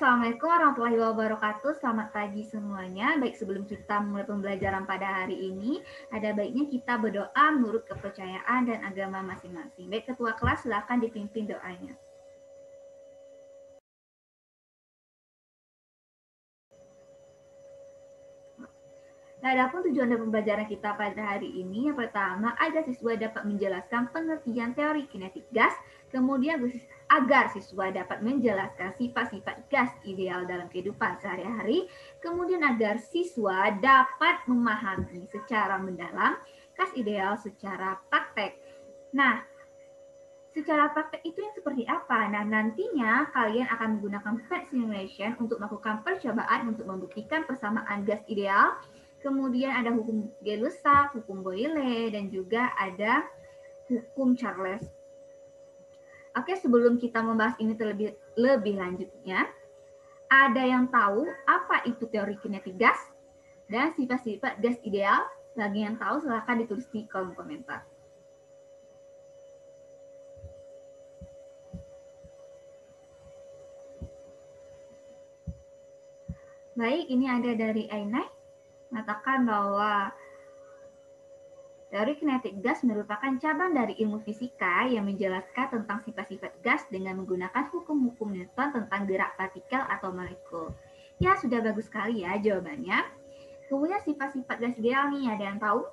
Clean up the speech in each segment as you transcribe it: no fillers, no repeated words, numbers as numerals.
Assalamualaikum warahmatullahi wabarakatuh. Selamat pagi semuanya. Baik, sebelum kita mulai pembelajaran pada hari ini, ada baiknya kita berdoa menurut kepercayaan dan agama masing-masing. Baik, ketua kelas silakan dipimpin doanya. Nah, adapun tujuan dari pembelajaran kita pada hari ini, yang pertama, agar siswa dapat menjelaskan pengertian teori kinetik gas, kemudian agar siswa dapat menjelaskan sifat-sifat gas ideal dalam kehidupan sehari-hari, kemudian agar siswa dapat memahami secara mendalam gas ideal secara praktek. Nah, secara praktek itu yang seperti apa? Nah, nantinya kalian akan menggunakan PET simulation untuk melakukan percobaan untuk membuktikan persamaan gas ideal. Kemudian ada hukum Gay-Lussac, hukum Boyle, dan juga ada hukum Charles. Oke, sebelum kita membahas ini lebih lanjutnya, ada yang tahu apa itu teori kinetik gas dan sifat-sifat gas ideal? Bagi yang tahu, silahkan ditulis di kolom komentar. Baik, ini ada dari Ainai, mengatakan bahwa teori kinetik gas merupakan cabang dari ilmu fisika yang menjelaskan tentang sifat-sifat gas dengan menggunakan hukum-hukum Newton tentang gerak partikel atau molekul. Ya, sudah bagus sekali ya jawabannya. Kemudian sifat-sifat gas ideal nih, ada yang tahu?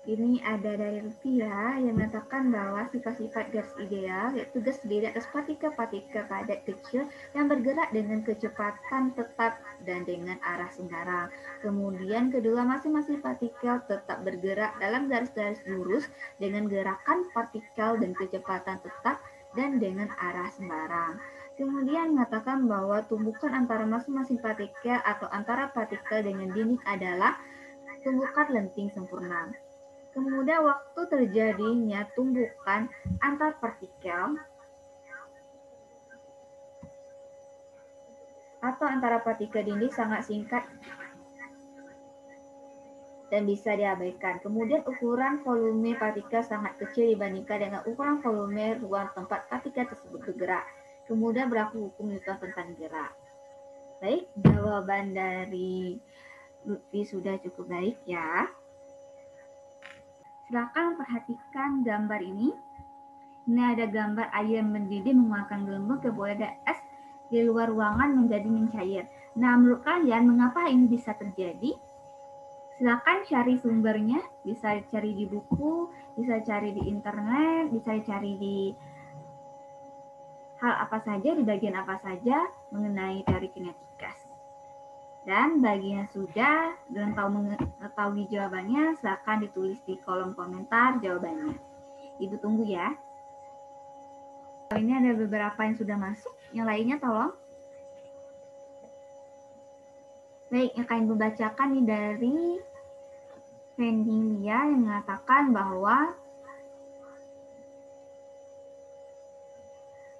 Ini ada dari Rufia yang mengatakan bahwa sifat-sifat gas ideal yaitu gas terdiri atas partikel-partikel padat kecil yang bergerak dengan kecepatan tetap dan dengan arah sembarang. Kemudian kedua, masing-masing partikel tetap bergerak dalam garis-garis lurus dengan gerakan partikel dan kecepatan tetap dan dengan arah sembarang. Kemudian mengatakan bahwa tumbukan antara masing-masing partikel atau antara partikel dengan dinding adalah tumbukan lenting sempurna. Kemudian waktu terjadinya tumbukan antar partikel atau antara partikel dinding sangat singkat dan bisa diabaikan. Kemudian ukuran volume partikel sangat kecil dibandingkan dengan ukuran volume ruang tempat partikel tersebut bergerak. Kemudian berlaku hukum Newton tentang gerak. Baik, jawaban dari Lutfi sudah cukup baik ya. Silakan perhatikan gambar ini. Ini ada gambar air mendidih mengeluarkan gelembung ke bawah ada es di luar ruangan menjadi mencair. Nah, menurut kalian mengapa ini bisa terjadi? Silakan cari sumbernya, bisa cari di buku, bisa cari di internet, bisa cari di hal apa saja, di bagian apa saja mengenai teori kinetik gas. Dan bagi yang sudah dan tahu mengetahui jawabannya, silakan ditulis di kolom komentar jawabannya. Ibu tunggu ya. Ini ada beberapa yang sudah masuk, yang lainnya tolong. Baik, yang akan membacakan nih dari Fendilia yang mengatakan bahwa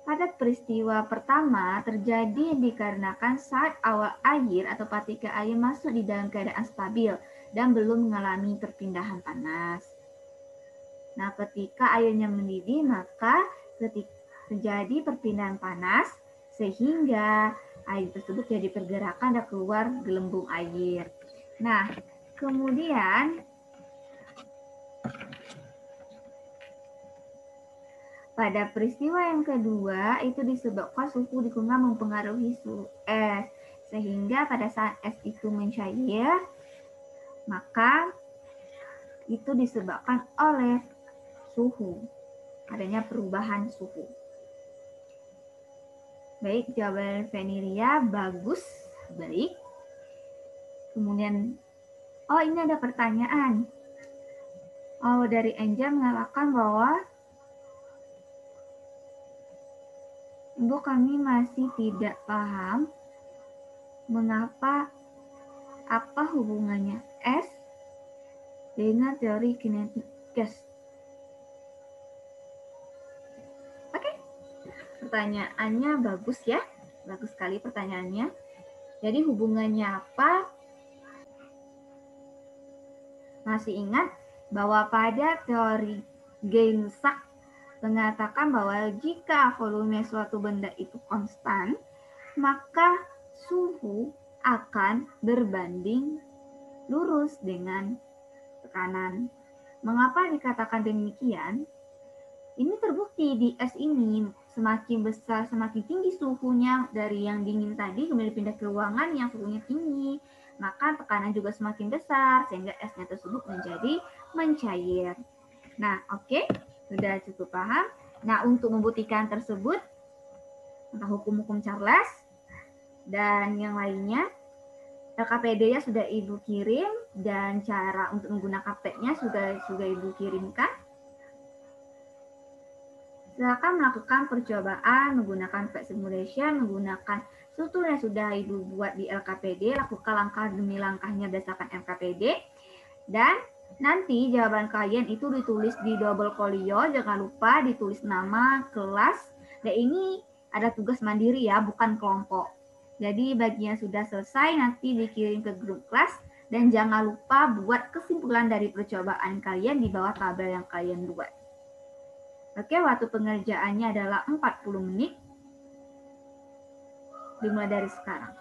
pada peristiwa pertama terjadi dikarenakan saat awal air atau partikel air masuk di dalam keadaan stabil dan belum mengalami perpindahan panas. Nah, ketika airnya mendidih, maka terjadi perpindahan panas sehingga air tersebut jadi pergerakan dan keluar gelembung air. Nah, kemudian pada peristiwa yang kedua itu disebabkan suhu di kurma mempengaruhi suhu es, sehingga pada saat es itu mencair, maka itu disebabkan oleh suhu, adanya perubahan suhu. Baik, jawaban Venilia bagus, baik. Kemudian, oh ini ada pertanyaan. Oh, dari Angel mengatakan bahwa Ibu, kami masih tidak paham mengapa apa hubungannya es dengan teori kinetik gas. Oke, pertanyaannya bagus ya, bagus sekali pertanyaannya. Jadi hubungannya apa? Masih ingat bahwa pada teori Gay-Lussac mengatakan bahwa jika volume suatu benda itu konstan, maka suhu akan berbanding lurus dengan tekanan. Mengapa dikatakan demikian? Ini terbukti di es ini, semakin besar, semakin tinggi suhunya dari yang dingin tadi, kemudian pindah ke ruangan yang suhunya tinggi, maka tekanan juga semakin besar, sehingga esnya tersebut menjadi mencair. Nah, oke, sudah cukup paham. Nah, untuk membuktikan tersebut, tentang hukum-hukum Charles, dan yang lainnya, LKPD-nya sudah Ibu kirim, dan cara untuk menggunakan PET-nya sudah Ibu kirimkan. Silakan melakukan percobaan menggunakan PET simulation, menggunakan struktur yang sudah Ibu buat di LKPD, lakukan langkah demi langkahnya berdasarkan LKPD, dan nanti jawaban kalian itu ditulis di double folio, jangan lupa ditulis nama, kelas, dan ini ada tugas mandiri ya, bukan kelompok. Jadi bagi yang sudah selesai nanti dikirim ke grup kelas, dan jangan lupa buat kesimpulan dari percobaan kalian di bawah tabel yang kalian buat. Oke, waktu pengerjaannya adalah 40 menit. Dimulai dari sekarang.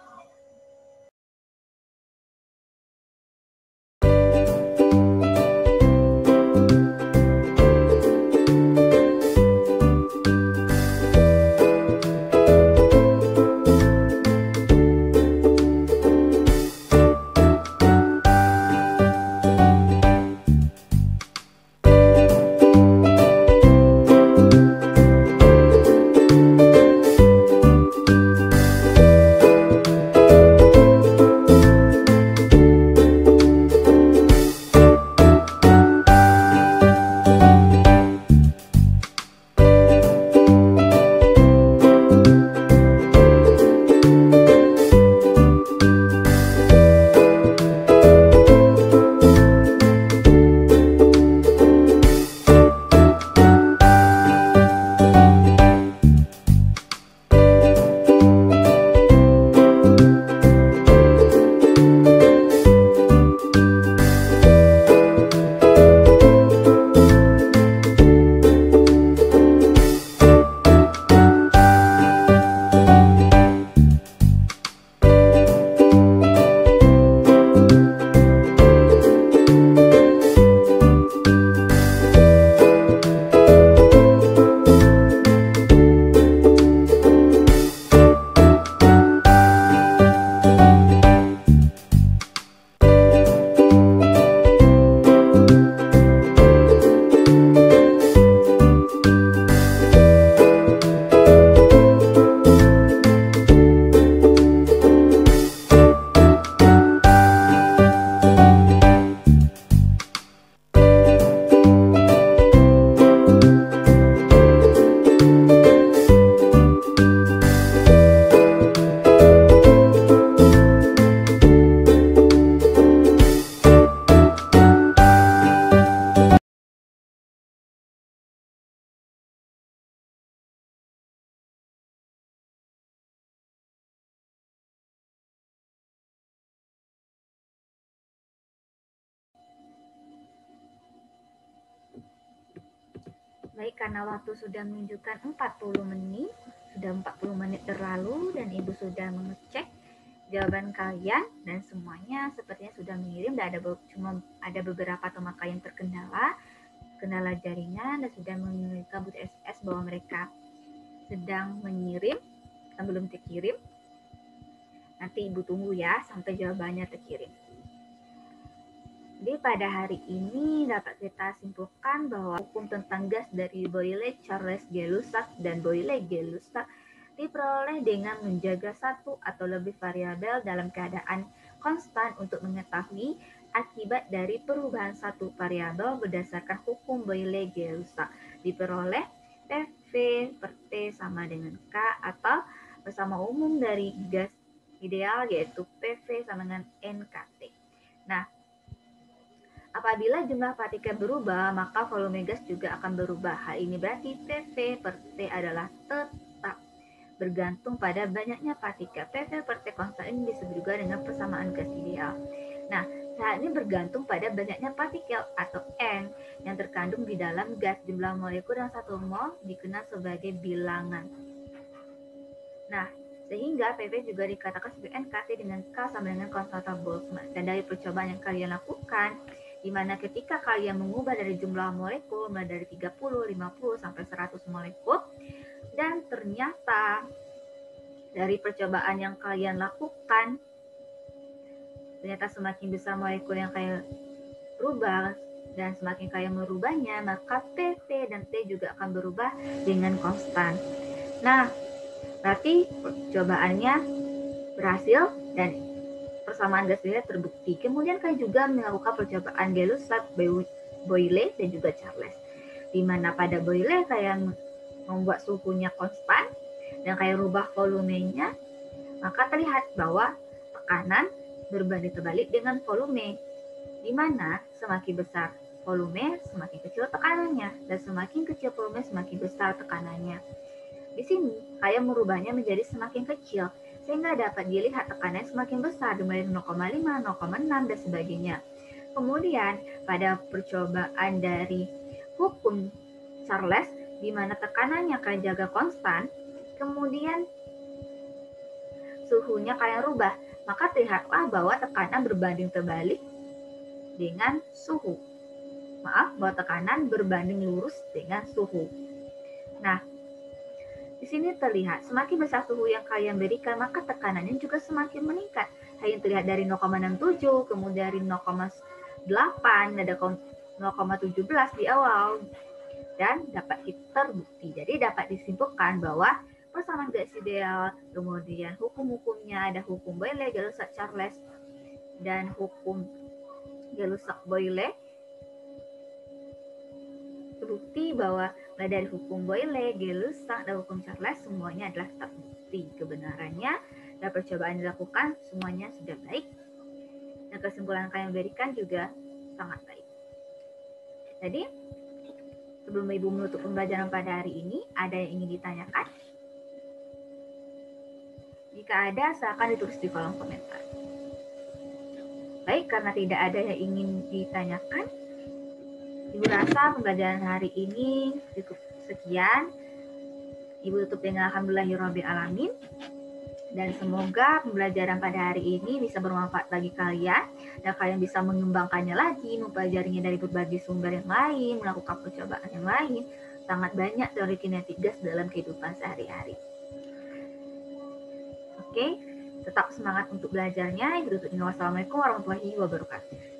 Baik, karena waktu sudah menunjukkan 40 menit, sudah 40 menit berlalu dan Ibu sudah mengecek jawaban kalian dan semuanya sepertinya sudah mengirim, dan cuma ada beberapa teman kalian terkendala, kendala jaringan, dan sudah kabut SS bahwa mereka sedang mengirim dan belum terkirim. Nanti Ibu tunggu ya sampai jawabannya terkirim. Jadi pada hari ini dapat kita simpulkan bahwa hukum tentang gas dari Boyle, Charles G. Lussac, dan Boyle G. Lussac diperoleh dengan menjaga satu atau lebih variabel dalam keadaan konstan untuk mengetahui akibat dari perubahan satu variabel berdasarkan hukum Boyle G. Lussac. Diperoleh PV per T sama dengan K, atau bersama umum dari gas ideal yaitu PV sama dengan NKT. Nah, apabila jumlah partikel berubah, maka volume gas juga akan berubah. Hal ini berarti PV per T adalah tetap bergantung pada banyaknya partikel. PV per T konstan ini disebut juga dengan persamaan gas ideal. Nah, hal ini bergantung pada banyaknya partikel atau N yang terkandung di dalam gas. Jumlah molekul dalam 1 mol dikenal sebagai bilangan. Nah, Sehingga PV juga dikatakan sebagai NKT dengan K sama dengan konstanta Boltzmann. Dan dari percobaan yang kalian lakukan, di mana ketika kalian mengubah dari jumlah molekul mulai dari 30, 50 sampai 100 molekul, dan ternyata dari percobaan yang kalian lakukan, ternyata semakin besar molekul yang kalian rubah dan semakin kalian merubahnya, maka PV dan T juga akan berubah dengan konstan. Nah, berarti percobaannya berhasil dan persamaan gas nilai terbukti. Kemudian kalian juga melakukan percobaan Gay-Lussac, Boyle, dan juga Charles. Di mana pada Boyle kalian membuat suhunya konstan dan kalian rubah volumenya, maka terlihat bahwa tekanan berbanding terbalik dengan volume. Di mana semakin besar volume, semakin kecil tekanannya, dan semakin kecil volume, semakin besar tekanannya. Di sini, kalian merubahnya menjadi semakin kecil, sehingga dapat dilihat tekanan semakin besar, dimulai 0,5, 0,6, dan sebagainya. Kemudian, pada percobaan dari hukum Charles, di mana tekanannya kalian jaga konstan, kemudian suhunya kalian rubah, maka terlihatlah bahwa tekanan berbanding terbalik dengan suhu. Maaf, bahwa tekanan berbanding lurus dengan suhu. Nah, di sini terlihat semakin besar suhu yang kalian berikan, maka tekanannya juga semakin meningkat. Hal yang terlihat dari 0,67, kemudian dari 0,8, ada 0,17 di awal, dan dapat terbukti. Jadi dapat disimpulkan bahwa persamaan gas ideal, kemudian hukum-hukumnya ada hukum Boyle, Gay-Lussac, Charles, dan hukum Gay-Lussac, Boyle. Terbukti bahwa mulai dari hukum Boyle, Gay-Lussac, dan hukum Charles semuanya adalah terbukti kebenarannya dan percobaan dilakukan semuanya sudah baik dan kesimpulan yang kalian berikan juga sangat baik. Jadi sebelum Ibu menutup pembelajaran pada hari ini, ada yang ingin ditanyakan? Jika ada, silakan ditulis di kolom komentar. Baik, karena tidak ada yang ingin ditanyakan, Ibu rasa pembelajaran hari ini cukup sekian. Ibu tutup dengan alhamdulillahirabbil alamin. Dan semoga pembelajaran pada hari ini bisa bermanfaat bagi kalian dan kalian bisa mengembangkannya lagi, mempelajarinya dari berbagai sumber yang lain, melakukan percobaan yang lain. Sangat banyak teori kinetik gas dalam kehidupan sehari-hari. Oke, tetap semangat untuk belajarnya. Ibu tutup dengan wassalamualaikum warahmatullahi wabarakatuh.